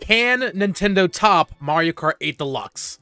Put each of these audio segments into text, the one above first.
Can Nintendo top Mario Kart 8 Deluxe?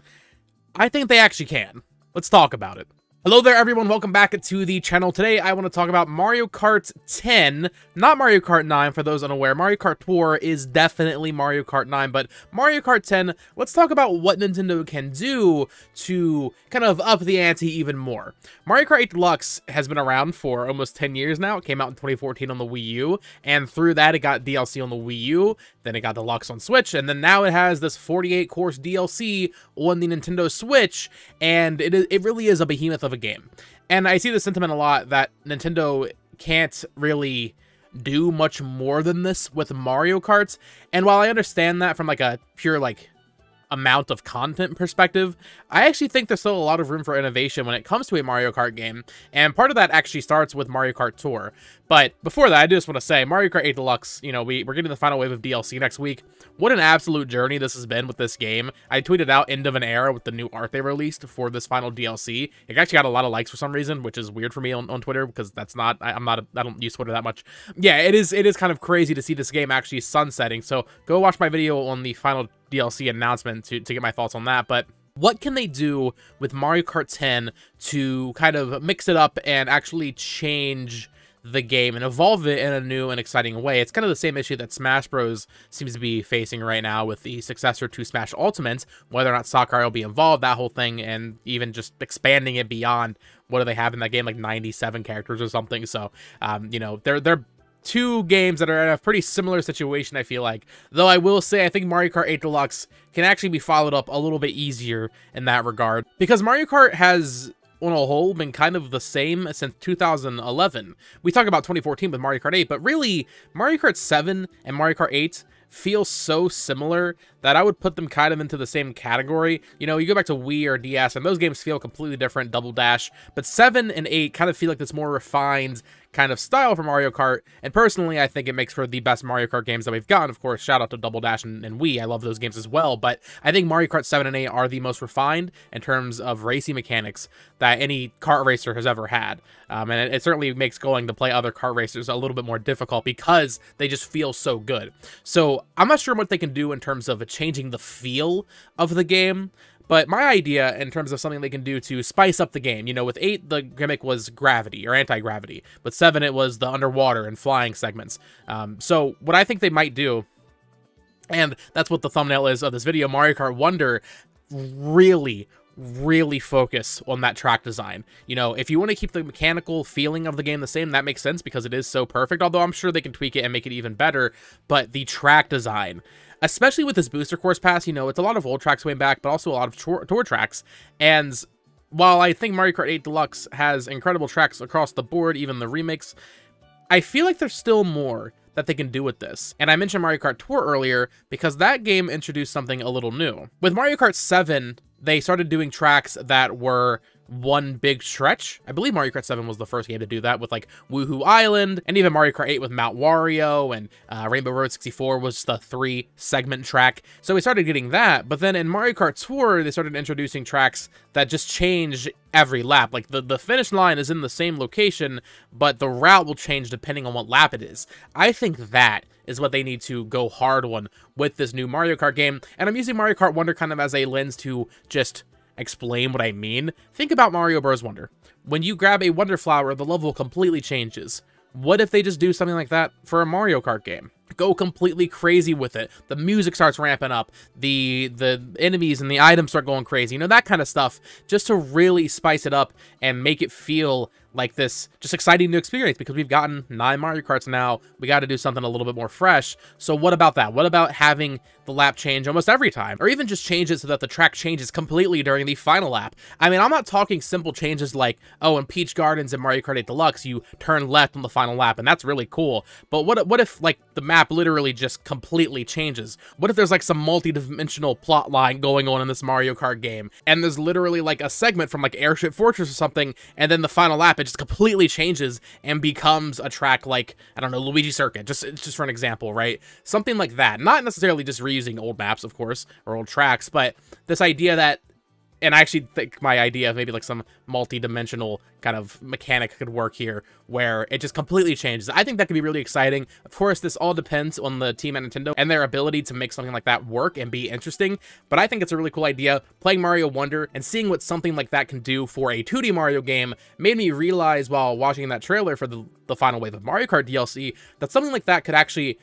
I think they actually can. Let's talk about it. Hello there, everyone. Welcome back to the channel. Today, I want to talk about Mario Kart 10, not Mario Kart 9, for those unaware. Mario Kart Tour is definitely Mario Kart 9, but Mario Kart 10, let's talk about what Nintendo can do to kind of up the ante even more. Mario Kart 8 Deluxe has been around for almost 10 years now. It came out in 2014 on the Wii U, and through that, it got DLC on the Wii U, then it got Deluxe on Switch, and then now it has this 48-course DLC on the Nintendo Switch, and it really is a behemoth of a game. And I see the sentiment a lot that Nintendo can't really do much more than this with Mario Kart. And while I understand that from like a pure amount of content perspective, I actually think there's still a lot of room for innovation when it comes to a Mario Kart game, and part of that actually starts with Mario Kart Tour. But before that, I just want to say, Mario Kart 8 Deluxe, you know, we're getting the final wave of DLC next week. What an absolute journey this has been with this game. I tweeted out end of an era with the new art they released for this final DLC. It actually got a lot of likes for some reason, which is weird for me on Twitter, because that's not, I don't use Twitter that much. Yeah, it is kind of crazy to see this game actually sunsetting, so go watch my video on the final DLC announcement to get my thoughts on that. But what can they do with Mario Kart 10 to kind of mix it up and actually change the game and evolve it in a new and exciting way? It's kind of the same issue that Smash Bros. Seems to be facing right now with the successor to Smash Ultimate, whether or not Sakurai will be involved, that whole thing, and even just expanding it beyond what do they have in that game, like 97 characters or something. So, you know, they're two games that are in a pretty similar situation, I feel like. Though I will say, I think Mario Kart 8 Deluxe can actually be followed up a little bit easier in that regard, because Mario Kart has, on a whole, been kind of the same since 2011. We talk about 2014 with Mario Kart 8, but really, Mario Kart 7 and Mario Kart 8 feel so similar that I would put them kind of into the same category. You know, you go back to Wii or DS, and those games feel completely different, Double Dash, but 7 and 8 kind of feel like this more refined kind of style for Mario Kart, and personally, I think it makes for the best Mario Kart games that we've gotten. Of course, shout out to Double Dash and Wii, I love those games as well, but I think Mario Kart 7 and 8 are the most refined in terms of racing mechanics that any kart racer has ever had, and it certainly makes going to play other kart racers a little bit more difficult because they just feel so good. So I'm not sure what they can do in terms of changing the feel of the game, but my idea in terms of something they can do to spice up the game, you know, with 8, the gimmick was gravity or anti-gravity. With 7, it was the underwater and flying segments. So what I think they might do, and that's what the thumbnail is of this video, Mario Kart Wonder, really focus on that track design. You know, if you want to keep the mechanical feeling of the game the same, that makes sense because it is so perfect, although I'm sure they can tweak it and make it even better. But the track design, especially with this booster course pass, you know, it's a lot of old tracks way back, but also a lot of tour tracks. And while I think Mario Kart 8 Deluxe has incredible tracks across the board, even the remakes, I feel like there's still more that they can do with this. And I mentioned Mario Kart Tour earlier because that game introduced something a little new. With Mario Kart 7, they started doing tracks that were one big stretch. I believe Mario Kart 7 was the first game to do that with like Woohoo Island, and even Mario Kart 8 with Mount Wario, and Rainbow Road 64 was the 3-segment track. So we started getting that, but then in Mario Kart Tour, they started introducing tracks that just change every lap. Like the finish line is in the same location, but the route will change depending on what lap it is. I think that is what they need to go hard on with this new Mario Kart game, and I'm using Mario Kart Wonder kind of as a lens to just explain what I mean. Think about Mario Bros. Wonder. When you grab a Wonder Flower, the level completely changes. What if they just do something like that for a Mario Kart game? Go completely crazy with it. The music starts ramping up. The enemies and the items start going crazy. You know, that kind of stuff, just to really spice it up and make it feel like this just exciting new experience, because we've gotten 9 Mario Karts now. We got to do something a little bit more fresh. So what about that? What about having the lap change almost every time? Or even just change it so that the track changes completely during the final lap. I mean, I'm not talking simple changes like, oh, in Peach Gardens and Mario Kart 8 Deluxe, you turn left on the final lap, and that's really cool. But what if, like, the map literally just completely changes? What if there's, like, some multi-dimensional plot line going on in this Mario Kart game, and there's literally, like, a segment from, like, Airship Fortress or something, and then the final lap, it just completely changes and becomes a track like, I don't know, Luigi Circuit, just for an example, right? Something like that. Not necessarily just reusing old maps, of course, or old tracks, but this idea that And I actually think my idea of maybe like some multi-dimensional kind of mechanic could work here, where it just completely changes. I think that could be really exciting. Of course, this all depends on the team at Nintendo and their ability to make something like that work and be interesting, but I think it's a really cool idea. Playing Mario Wonder and seeing what something like that can do for a 2D Mario game made me realize while watching that trailer for the final wave of Mario Kart DLC that something like that could actually,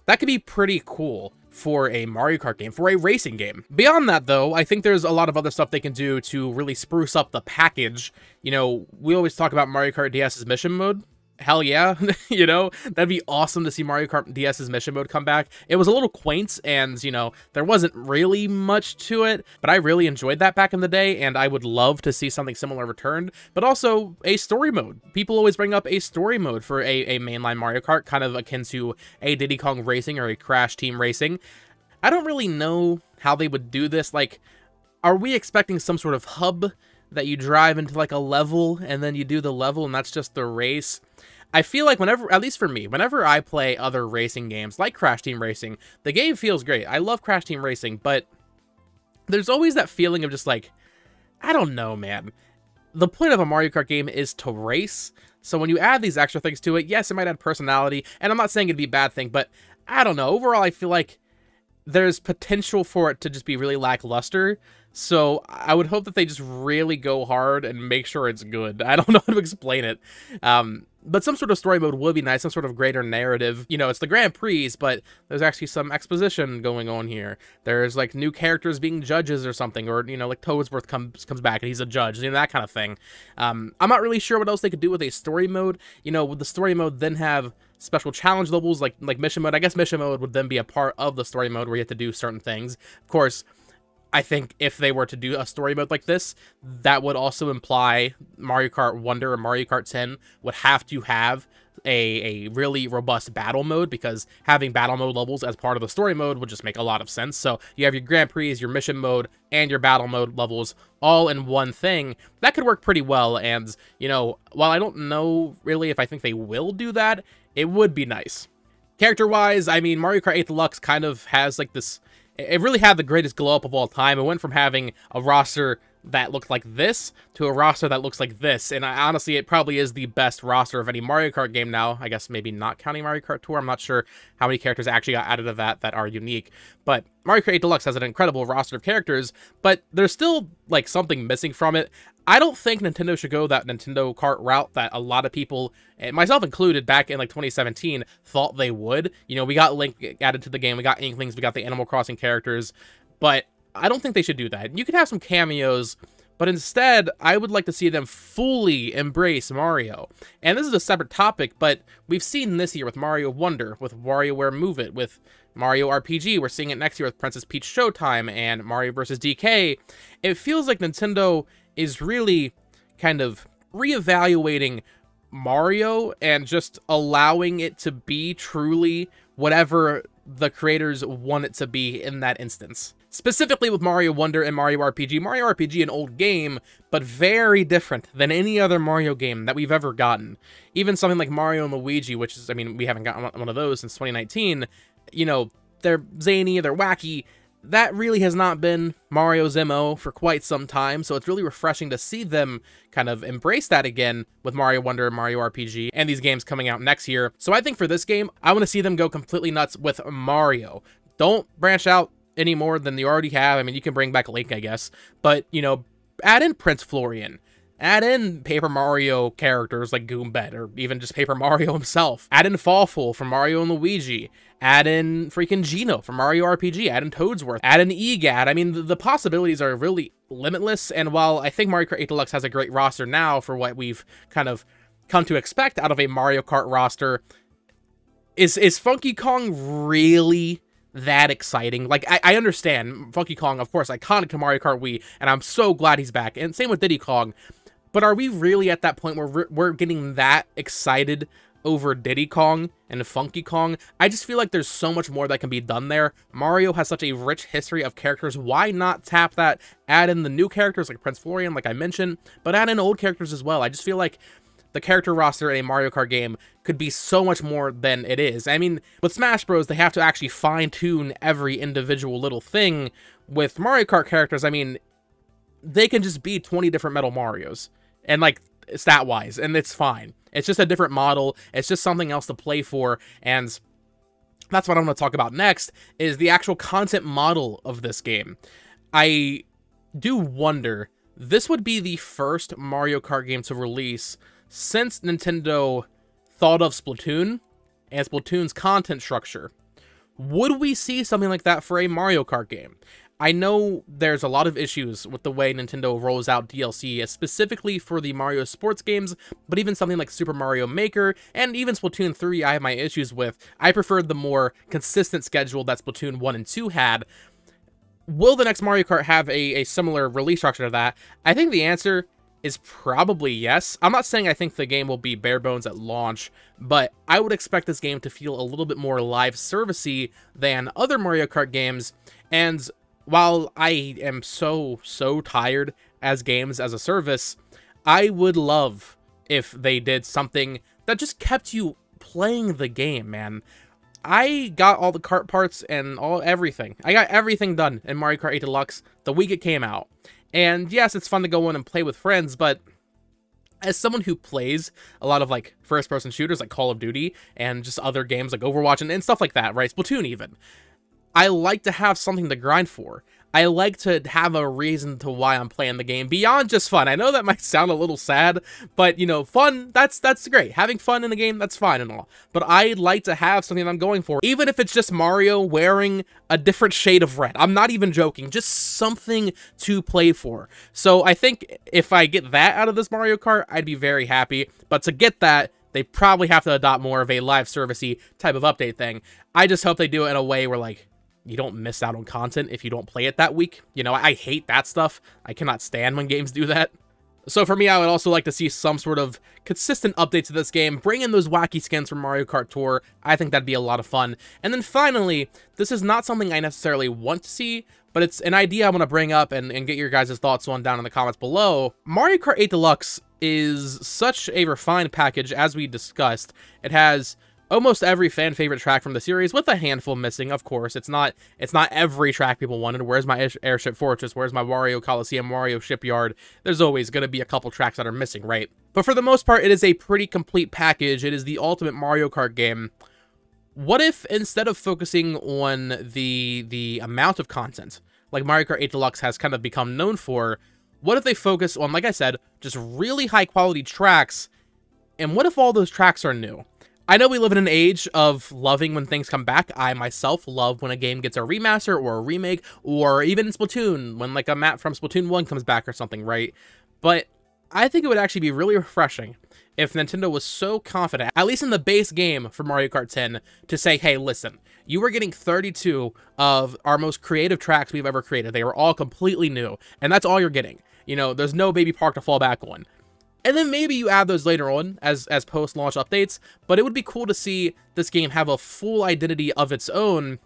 that could be pretty cool for a Mario Kart game, for a racing game. Beyond that, though, I think there's a lot of other stuff they can do to really spruce up the package. You know, we always talk about Mario Kart DS's mission mode. Hell yeah, you know, that'd be awesome to see Mario Kart DS's mission mode come back. It was a little quaint, and, you know, there wasn't really much to it, but I really enjoyed that back in the day, and I would love to see something similar returned. But also, a story mode. People always bring up a story mode for a mainline Mario Kart, kind of akin to a Diddy Kong Racing or a Crash Team Racing. I don't really know how they would do this. Like, are we expecting some sort of hub that you drive into like a level and then you do the level and that's just the race? I feel like whenever, at least for me, whenever I play other racing games like Crash Team Racing, the game feels great. I love Crash Team Racing, but there's always that feeling of just like, I don't know, man. The point of a Mario Kart game is to race. So when you add these extra things to it, yes, it might add personality, and I'm not saying it'd be a bad thing, but I don't know. Overall, I feel like there's potential for it to just be really lackluster, so I would hope that they just really go hard and make sure it's good. I don't know how to explain it. But some sort of story mode would be nice, some sort of greater narrative. You know, it's the Grand Prix, but there's actually some exposition going on here. There's, like, new characters being judges or something, or, you know, like, Toadsworth comes back and he's a judge, you know, that kind of thing. I'm not really sure what else they could do with a story mode. You know, would the story mode then have special challenge levels like mission mode? I guess mission mode would then be a part of the story mode where you have to do certain things. Of course, I think if they were to do a story mode like this, that would also imply Mario Kart Wonder or Mario Kart 10 would have to have a really robust battle mode, because having battle mode levels as part of the story mode would just make a lot of sense. So you have your Grand Prix, your mission mode, and your battle mode levels all in one thing. That could work pretty well, and, you know, while I don't know really if I think they will do that, it would be nice. Character-wise, I mean, Mario Kart 8 Deluxe kind of has, like, this... It really had the greatest glow up of all time. It went from having a roster that looked like this to a roster that looks like this. And honestly, it probably is the best roster of any Mario Kart game now. I guess maybe not counting Mario Kart Tour. I'm not sure how many characters actually got added to that are unique. But Mario Kart 8 Deluxe has an incredible roster of characters, but there's still, like, something missing from it. I don't think Nintendo should go that Nintendo Kart route that a lot of people, myself included, back in like 2017, thought they would. You know, we got Link added to the game, we got Inklings, we got the Animal Crossing characters, but I don't think they should do that. You could have some cameos, but instead, I would like to see them fully embrace Mario. And this is a separate topic, but we've seen this year with Mario Wonder, with WarioWare Move It, with Mario RPG. We're seeing it next year with Princess Peach Showtime and Mario vs. DK. It feels like Nintendo is really kind of reevaluating Mario and just allowing it to be truly whatever the creators want it to be in that instance. Specifically with Mario Wonder and Mario RPG. Mario RPG, an old game, but very different than any other Mario game that we've ever gotten. Even something like Mario and Luigi, which is, I mean, we haven't gotten one of those since 2019. You know, they're zany, they're wacky. That really has not been Mario's MO for quite some time, so it's really refreshing to see them kind of embrace that again with Mario Wonder and Mario RPG, and these games coming out next year. So I think for this game, I want to see them go completely nuts with Mario. Don't branch out any more than you already have. I mean, you can bring back Link, I guess, but, you know, add in Prince Florian. Add in Paper Mario characters like Goombet, or even just Paper Mario himself. Add in Fawful from Mario and Luigi. Add in freaking Geno from Mario RPG. Add in Toadsworth. Add in EGAD. I mean, the possibilities are really limitless, and while I think Mario Kart 8 Deluxe has a great roster now for what we've kind of come to expect out of a Mario Kart roster, is Funky Kong really that exciting? Like, I understand Funky Kong, of course, iconic to Mario Kart Wii, and I'm so glad he's back, and same with Diddy Kong. But are we really at that point where we're getting that excited over Diddy Kong and Funky Kong? I just feel like there's so much more that can be done there. Mario has such a rich history of characters. Why not tap that? Add in the new characters like Prince Florian, like I mentioned, but add in old characters as well. I just feel like the character roster in a Mario Kart game could be so much more than it is. I mean, with Smash Bros, they have to actually fine-tune every individual little thing. With Mario Kart characters, I mean, they can just be 20 different Metal Marios, and like stat-wise, and it's fine. It's just a different model. It's just something else to play for, and that's what I'm going to talk about next, is the actual content model of this game. I do wonder, this would be the first Mario Kart game to release since Nintendo thought of Splatoon and Splatoon's content structure. Would we see something like that for a Mario Kart game? I know there's a lot of issues with the way Nintendo rolls out DLC, specifically for the Mario sports games, but even something like Super Mario Maker, and even Splatoon 3 I have my issues with. I preferred the more consistent schedule that Splatoon 1 and 2 had. Will the next Mario Kart have a similar release structure to that? I think the answer is probably yes. I'm not saying I think the game will be bare bones at launch, but I would expect this game to feel a little bit more live servicey than other Mario Kart games, and while I am so tired as games as a service, I would love if they did something that just kept you playing the game, man. I got all the kart parts and everything. I got everything done in Mario Kart 8 Deluxe the week it came out. And yes, it's fun to go in and play with friends, but as someone who plays a lot of like first-person shooters like Call of Duty and just other games like Overwatch and stuff like that, right? Splatoon even. I like to have something to grind for. I like to have a reason to why I'm playing the game beyond just fun. I know that might sound a little sad, but you know, fun, that's great. Having fun in the game, that's fine and all. But I like to have something I'm going for, even if it's just Mario wearing a different shade of red. I'm not even joking, just something to play for. So I think if I get that out of this Mario Kart, I'd be very happy. But to get that, they probably have to adopt more of a live servicey type of update thing. I just hope they do it in a way where like, you don't miss out on content if you don't play it that week. You know, I hate that stuff. I cannot stand when games do that. So for me, I would also like to see some sort of consistent update to this game, bring in those wacky skins from Mario Kart Tour. I think that'd be a lot of fun. And then finally, this is not something I necessarily want to see, but it's an idea I'm going to bring up and get your guys' thoughts on down in the comments below. Mario Kart 8 Deluxe is such a refined package, as we discussed. It has almost every fan favorite track from the series, with a handful missing, of course. It's not every track people wanted. Where's my Airship Fortress? Where's my Wario Coliseum, Wario Shipyard? There's always going to be a couple tracks that are missing, right? But for the most part, it is a pretty complete package. It is the ultimate Mario Kart game. What if, instead of focusing on the amount of content, like Mario Kart 8 Deluxe has kind of become known for, what if they focus on, like I said, just really high quality tracks, and what if all those tracks are new? I know we live in an age of loving when things come back. I myself love when a game gets a remaster or a remake, or even in Splatoon, when like a map from Splatoon 1 comes back or something, right? But I think it would actually be really refreshing if Nintendo was so confident, at least in the base game for Mario Kart 10, to say, hey, listen, you were getting 32 of our most creative tracks we've ever created. They were all completely new, and that's all you're getting. You know, there's no Baby Park to fall back on. And then maybe you add those later on as post-launch updates, but it would be cool to see this game have a full identity of its own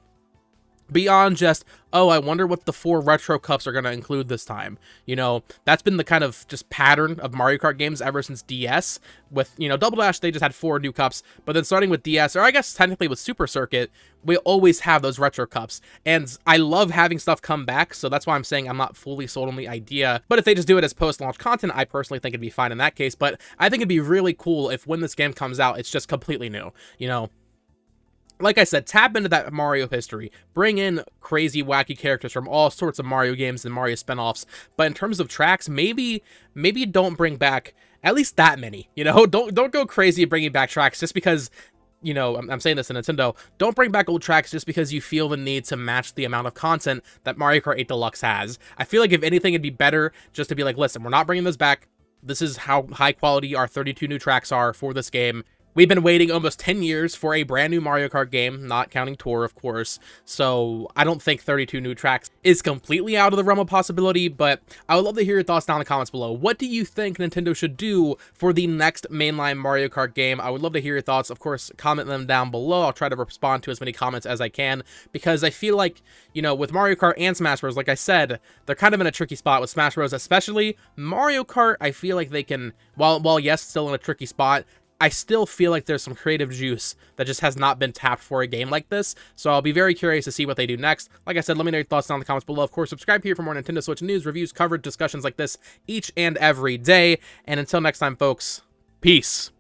beyond just, oh, I wonder what the 4 retro cups are going to include this time. You know, that's been the kind of just pattern of Mario Kart games ever since DS. With, you know, Double Dash, they just had 4 new cups, but then starting with DS, or I guess technically with Super Circuit, we always have those retro cups. And I love having stuff come back, so that's why I'm saying I'm not fully sold on the idea. But if they just do it as post-launch content, I personally think it'd be fine in that case. But I think it'd be really cool if when this game comes out, it's just completely new, you know? Like I said, tap into that Mario history. Bring in crazy, wacky characters from all sorts of Mario games and Mario spinoffs. But in terms of tracks, maybe don't bring back at least that many. You know, don't go crazy bringing back tracks just because, you know, I'm saying this to Nintendo. Don't bring back old tracks just because you feel the need to match the amount of content that Mario Kart 8 Deluxe has. I feel like if anything, it'd be better just to be like, listen, we're not bringing this back. This is how high quality our 32 new tracks are for this game. We've been waiting almost 10 years for a brand new Mario Kart game, not counting Tour, of course, so I don't think 32 new tracks is completely out of the realm of possibility, but I would love to hear your thoughts down in the comments below. What do you think Nintendo should do for the next mainline Mario Kart game? I would love to hear your thoughts. Of course, comment them down below. I'll try to respond to as many comments as I can, because I feel like, you know, with Mario Kart and Smash Bros., like I said, they're kind of in a tricky spot with Smash Bros. Especially Mario Kart. I feel like they can, while yes, still in a tricky spot, I still feel like there's some creative juice that just has not been tapped for a game like this, so I'll be very curious to see what they do next. Like I said, let me know your thoughts down in the comments below. Of course, subscribe here for more Nintendo Switch news, reviews, coverage, discussions like this each and every day. And until next time, folks, peace.